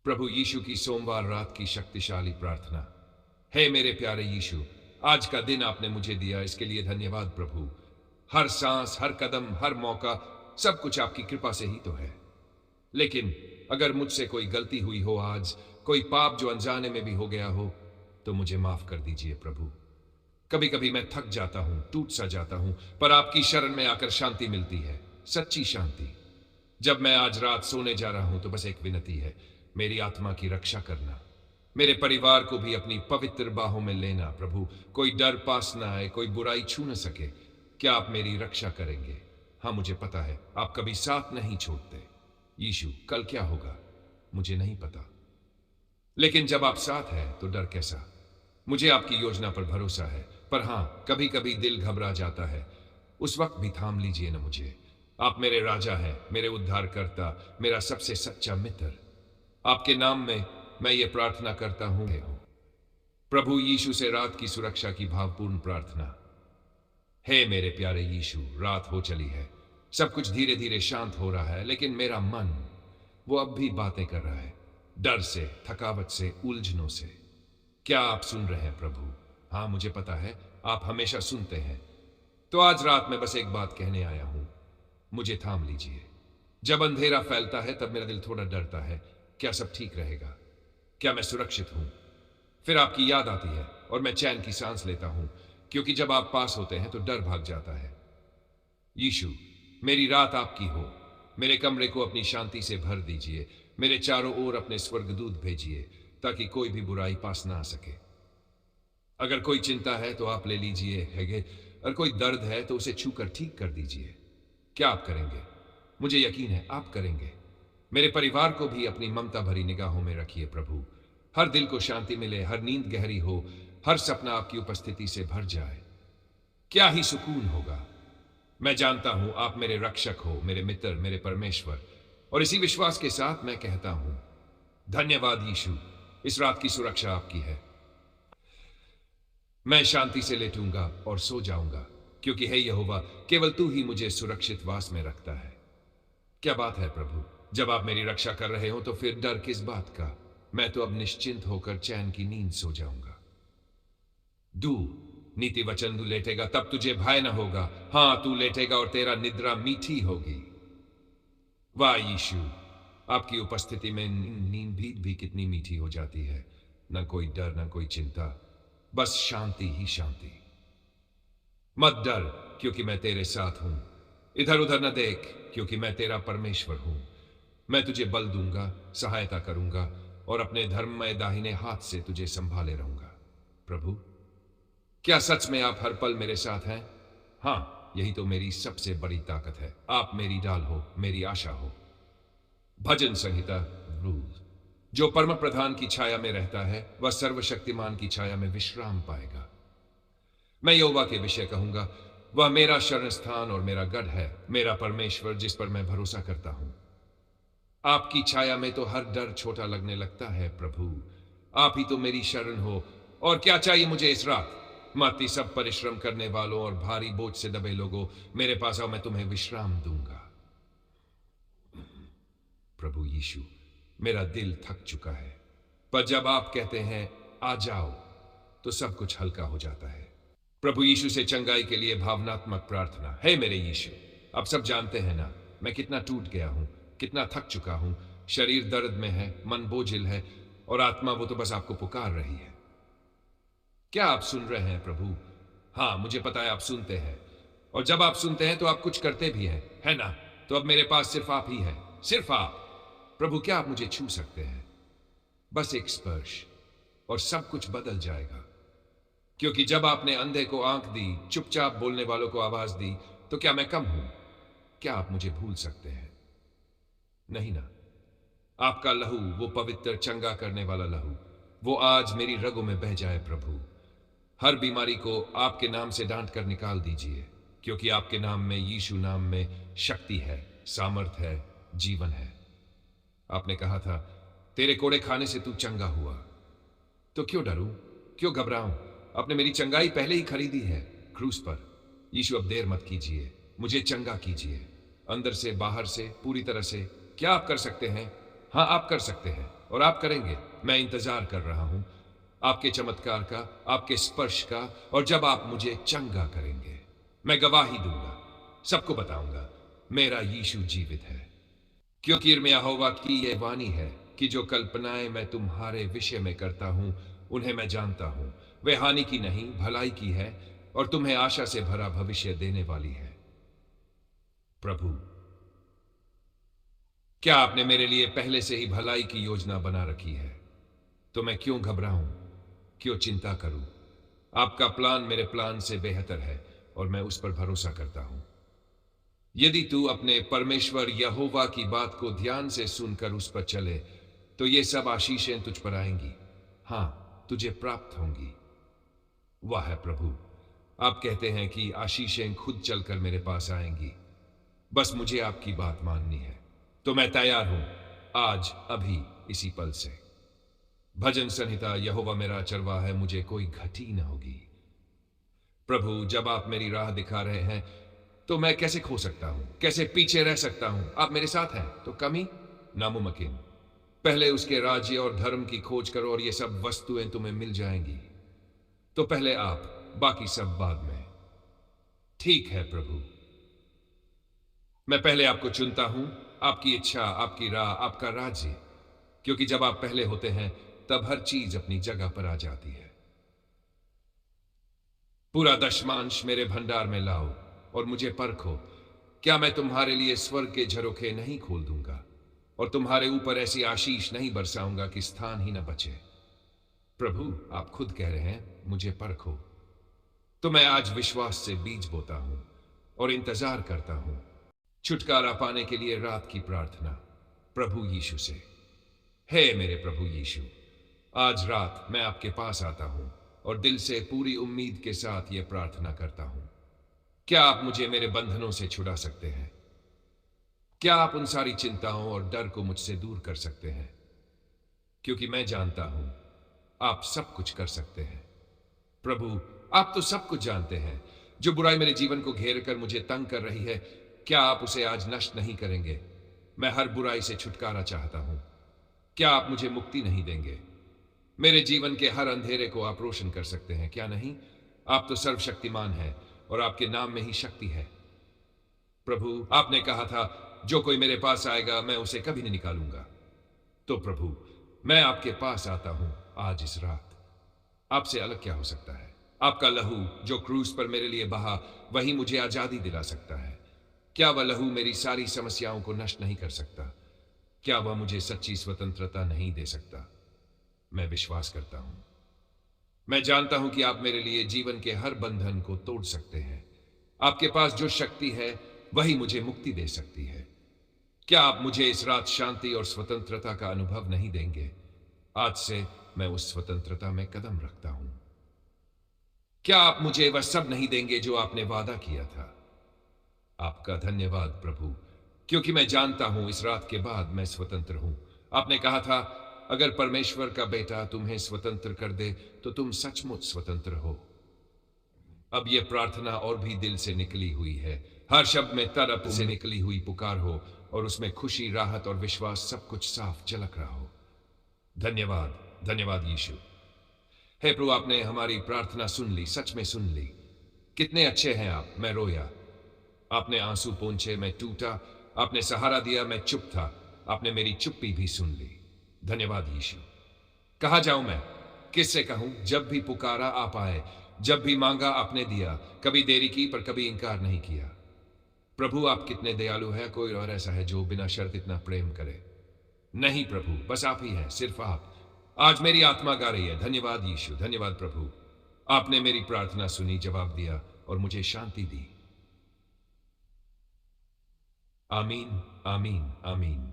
प्रभु यीशु की सोमवार रात की शक्तिशाली प्रार्थना। हे मेरे प्यारे यीशु, आज का दिन आपने मुझे दिया, इसके लिए धन्यवाद प्रभु। हर सांस, हर कदम, हर मौका, सब कुछ आपकी कृपा से ही तो है। लेकिन अगर मुझसे कोई गलती हुई हो आज, कोई पाप जो अनजाने में भी हो गया हो, तो मुझे माफ कर दीजिए प्रभु। कभी कभी मैं थक जाता हूं, टूट सा जाता हूं, पर आपकी शरण में आकर शांति मिलती है, सच्ची शांति। जब मैं आज रात सोने जा रहा हूं तो बस एक विनती है, मेरी आत्मा की रक्षा करना, मेरे परिवार को भी अपनी पवित्र बाहों में लेना प्रभु। कोई डर पास ना आए, कोई बुराई छू न सके। क्या आप मेरी रक्षा करेंगे? हाँ, मुझे पता है आप कभी साथ नहीं छोड़ते। यीशु, कल क्या होगा मुझे नहीं पता, लेकिन जब आप साथ हैं तो डर कैसा। मुझे आपकी योजना पर भरोसा है, पर हां, कभी कभी दिल घबरा जाता है। उस वक्त भी थाम लीजिए ना मुझे। आप मेरे राजा हैं, मेरे उद्धारकर्ता, मेरा सबसे सच्चा मित्र। आपके नाम में मैं ये प्रार्थना करता हूं। प्रभु यीशु से रात की सुरक्षा की भावपूर्ण प्रार्थना। हे मेरे प्यारे यीशु, रात हो चली है, सब कुछ धीरे धीरे शांत हो रहा है, लेकिन मेरा मन वो अब भी बातें कर रहा है, डर से, थकावट से, उलझनों से। क्या आप सुन रहे हैं प्रभु? हाँ, मुझे पता है आप हमेशा सुनते हैं। तो आज रात में बस एक बात कहने आया हूं, मुझे थाम लीजिए। जब अंधेरा फैलता है तब मेरा दिल थोड़ा डरता है। क्या सब ठीक रहेगा? क्या मैं सुरक्षित हूं? फिर आपकी याद आती है और मैं चैन की सांस लेता हूं, क्योंकि जब आप पास होते हैं तो डर भाग जाता है। यीशु, मेरी रात आपकी हो। मेरे कमरे को अपनी शांति से भर दीजिए। मेरे चारों ओर अपने स्वर्गदूत भेजिए, ताकि कोई भी बुराई पास ना आ सके। अगर कोई चिंता है तो आप ले लीजिए हैगे, और कोई दर्द है तो उसे छूकर ठीक कर दीजिए। क्या आप करेंगे? मुझे यकीन है आप करेंगे। मेरे परिवार को भी अपनी ममता भरी निगाहों में रखिए प्रभु। हर दिल को शांति मिले, हर नींद गहरी हो, हर सपना आपकी उपस्थिति से भर जाए। क्या ही सुकून होगा। मैं जानता हूं आप मेरे रक्षक हो, मेरे मित्र, मेरे परमेश्वर। और इसी विश्वास के साथ मैं कहता हूं, धन्यवाद यीशु, इस रात की सुरक्षा आपकी है। मैं शांति से लेटूंगा और सो जाऊंगा, क्योंकि हे यहोवा, केवल तू ही मुझे सुरक्षित वास में रखता है। क्या बात है प्रभु, जब आप मेरी रक्षा कर रहे हो तो फिर डर किस बात का। मैं तो अब निश्चिंत होकर चैन की नींद सो जाऊंगा। दू नीति वचन, तू लेटेगा तब तुझे भय न होगा। हां, तू लेटेगा और तेरा निद्रा मीठी होगी। वाह यीशु, आपकी उपस्थिति में नींद भी कितनी मीठी हो जाती है। न कोई डर, न कोई चिंता, बस शांति ही शांति। मत डर, क्योंकि मैं तेरे साथ हूं। इधर उधर न देख, क्योंकि मैं तेरा परमेश्वर हूं। मैं तुझे बल दूंगा, सहायता करूंगा, और अपने धर्ममय दाहिने हाथ से तुझे संभाले रहूंगा। प्रभु, क्या सच में आप हर पल मेरे साथ हैं? हां, यही तो मेरी सबसे बड़ी ताकत है। आप मेरी ढाल हो, मेरी आशा हो। भजन संहिता रूल। जो परम प्रधान की छाया में रहता है वह सर्वशक्तिमान की छाया में विश्राम पाएगा। मैं यहोवा के विषय कहूंगा, वह मेरा शरण स्थान और मेरा गढ़ है, मेरा परमेश्वर जिस पर मैं भरोसा करता हूं। आपकी छाया में तो हर डर छोटा लगने लगता है प्रभु। आप ही तो मेरी शरण हो। और क्या चाहिए मुझे इस रात? माती सब परिश्रम करने वालों और भारी बोझ से दबे लोगों, मेरे पास आओ, मैं तुम्हें विश्राम दूंगा। प्रभु यीशु, मेरा दिल थक चुका है, पर जब आप कहते हैं आ जाओ, तो सब कुछ हल्का हो जाता है। प्रभु यीशु से चंगाई के लिए भावनात्मक प्रार्थना। हे मेरे यीशु, आप सब जानते हैं ना मैं कितना टूट गया हूं, कितना थक चुका हूं। शरीर दर्द में है, मन बोझिल है, और आत्मा वो तो बस आपको पुकार रही है। क्या आप सुन रहे हैं प्रभु? हां, मुझे पता है आप सुनते हैं, और जब आप सुनते हैं तो आप कुछ करते भी हैं, है ना? तो अब मेरे पास सिर्फ आप ही हैं, सिर्फ आप। प्रभु, क्या आप मुझे छू सकते हैं? बस एक स्पर्श और सब कुछ बदल जाएगा। क्योंकि जब आपने अंधे को आंख दी, चुपचाप बोलने वालों को आवाज दी, तो क्या मैं कम हूं? क्या आप मुझे भूल सकते हैं? नहीं ना। आपका लहू, वो पवित्र चंगा करने वाला लहू, वो आज मेरी रगों में बह जाए प्रभु। हर बीमारी को आपके नाम से डांट कर निकाल दीजिए, क्योंकि आपके नाम में, यीशु नाम में शक्ति है, सामर्थ है, जीवन है। आपने कहा था तेरे कोड़े खाने से तू चंगा हुआ। तो क्यों डरूं, क्यों घबराऊं? आपने मेरी चंगाई पहले ही खरीदी है क्रूस पर। यीशु, अब देर मत कीजिए, मुझे चंगा कीजिए, अंदर से, बाहर से, पूरी तरह से। क्या आप कर सकते हैं? हाँ, आप कर सकते हैं और आप करेंगे। मैं इंतजार कर रहा हूं आपके चमत्कार का, आपके स्पर्श का, और जब आप मुझे चंगा करेंगे मैं गवाही दूंगा, सबको बताऊंगा मेरा यीशु जीवित है। क्योंकि यहोवा की यह वाणी है कि जो कल्पनाएं मैं तुम्हारे विषय में करता हूं उन्हें मैं जानता हूं, वे हानि की नहीं भलाई की है, और तुम्हें आशा से भरा भविष्य देने वाली है। प्रभु, क्या आपने मेरे लिए पहले से ही भलाई की योजना बना रखी है? तो मैं क्यों घबराऊं, क्यों चिंता करूं? आपका प्लान मेरे प्लान से बेहतर है और मैं उस पर भरोसा करता हूं। यदि तू अपने परमेश्वर यहोवा की बात को ध्यान से सुनकर उस पर चले तो ये सब आशीषें तुझ पर आएंगी, हां, तुझे प्राप्त होंगी। वाह है प्रभु, आप कहते हैं कि आशीषें खुद चलकर मेरे पास आएंगी, बस मुझे आपकी बात माननी है। तो मैं तैयार हूं आज, अभी, इसी पल से। भजन संहिता, यहोवा मेरा चरवाहा है, मुझे कोई घटी न होगी। प्रभु, जब आप मेरी राह दिखा रहे हैं तो मैं कैसे खो सकता हूं, कैसे पीछे रह सकता हूं? आप मेरे साथ हैं तो कमी नामुमकिन। पहले उसके राज्य और धर्म की खोज करो और ये सब वस्तुएं तुम्हें मिल जाएंगी। तो पहले आप, बाकी सब बाद में। ठीक है प्रभु, मैं पहले आपको चुनता हूं, आपकी इच्छा, आपकी राह, आपका राज्य, क्योंकि जब आप पहले होते हैं तब हर चीज अपनी जगह पर आ जाती है। पूरा दशमांश मेरे भंडार में लाओ और मुझे परखो, क्या मैं तुम्हारे लिए स्वर्ग के झरोखे नहीं खोल दूंगा और तुम्हारे ऊपर ऐसी आशीष नहीं बरसाऊंगा कि स्थान ही न बचे। प्रभु, आप खुद कह रहे हैं मुझे परखो, तो मैं आज विश्वास से बीज बोता हूं और इंतजार करता हूं छुटकारा पाने के लिए रात की प्रार्थना प्रभु यीशु से। हे मेरे प्रभु यीशु, आज रात मैं आपके पास आता हूं और दिल से पूरी उम्मीद के साथ यह प्रार्थना करता हूं, क्या आप मुझे मेरे बंधनों से छुड़ा सकते हैं? क्या आप उन सारी चिंताओं और डर को मुझसे दूर कर सकते हैं? क्योंकि मैं जानता हूं आप सब कुछ कर सकते हैं। प्रभु, आप तो सब कुछ जानते हैं। जो बुराई मेरे जीवन को घेर कर मुझे तंग कर रही है, क्या आप उसे आज नष्ट नहीं करेंगे? मैं हर बुराई से छुटकारा चाहता हूं, क्या आप मुझे मुक्ति नहीं देंगे? मेरे जीवन के हर अंधेरे को आप रोशन कर सकते हैं, क्या नहीं? आप तो सर्वशक्तिमान हैं और आपके नाम में ही शक्ति है। प्रभु, आपने कहा था जो कोई मेरे पास आएगा मैं उसे कभी नहीं निकालूंगा। तो प्रभु, मैं आपके पास आता हूं आज इस रात। आपसे अलग क्या हो सकता है? आपका लहू जो क्रूस पर मेरे लिए बहा, वही मुझे आजादी दिला सकता है। क्या वह लहू मेरी सारी समस्याओं को नष्ट नहीं कर सकता? क्या वह मुझे सच्ची स्वतंत्रता नहीं दे सकता? मैं विश्वास करता हूं, मैं जानता हूं कि आप मेरे लिए जीवन के हर बंधन को तोड़ सकते हैं। आपके पास जो शक्ति है वही मुझे मुक्ति दे सकती है। क्या आप मुझे इस रात शांति और स्वतंत्रता का अनुभव नहीं देंगे? आज से मैं उस स्वतंत्रता में कदम रखता हूं। क्या आप मुझे वह सब नहीं देंगे जो आपने वादा किया था? आपका धन्यवाद प्रभु, क्योंकि मैं जानता हूं इस रात के बाद मैं स्वतंत्र हूं। आपने कहा था अगर परमेश्वर का बेटा तुम्हें स्वतंत्र कर दे तो तुम सचमुच स्वतंत्र हो। अब यह प्रार्थना और भी दिल से निकली हुई है, हर शब्द में तरफ से निकली हुई पुकार हो और उसमें खुशी, राहत और विश्वास सब कुछ साफ झलक रहा हो। धन्यवाद, धन्यवाद यीशु। हे प्रभु, आपने हमारी प्रार्थना सुन ली, सच में सुन ली। कितने अच्छे हैं आप। मैं रोया, आपने आंसू पोंछे, मैं टूटा। आपने सहारा दिया, मैं चुप था, आपने मेरी चुप्पी भी सुन ली। धन्यवाद यीशु। कहाँ जाऊं मैं, किससे कहूं? जब भी पुकारा आप आए, जब भी मांगा आपने दिया। कभी देरी की पर कभी इंकार नहीं किया। प्रभु, आप कितने दयालु हैं। कोई और ऐसा है जो बिना शर्त इतना प्रेम करे? नहीं प्रभु, बस आप ही हैं, सिर्फ आप। आज मेरी आत्मा गा रही है। धन्यवाद यीशु, धन्यवाद प्रभु। आपने मेरी प्रार्थना सुनी, जवाब दिया और मुझे शांति दी। आमीन, आमीन, आमीन।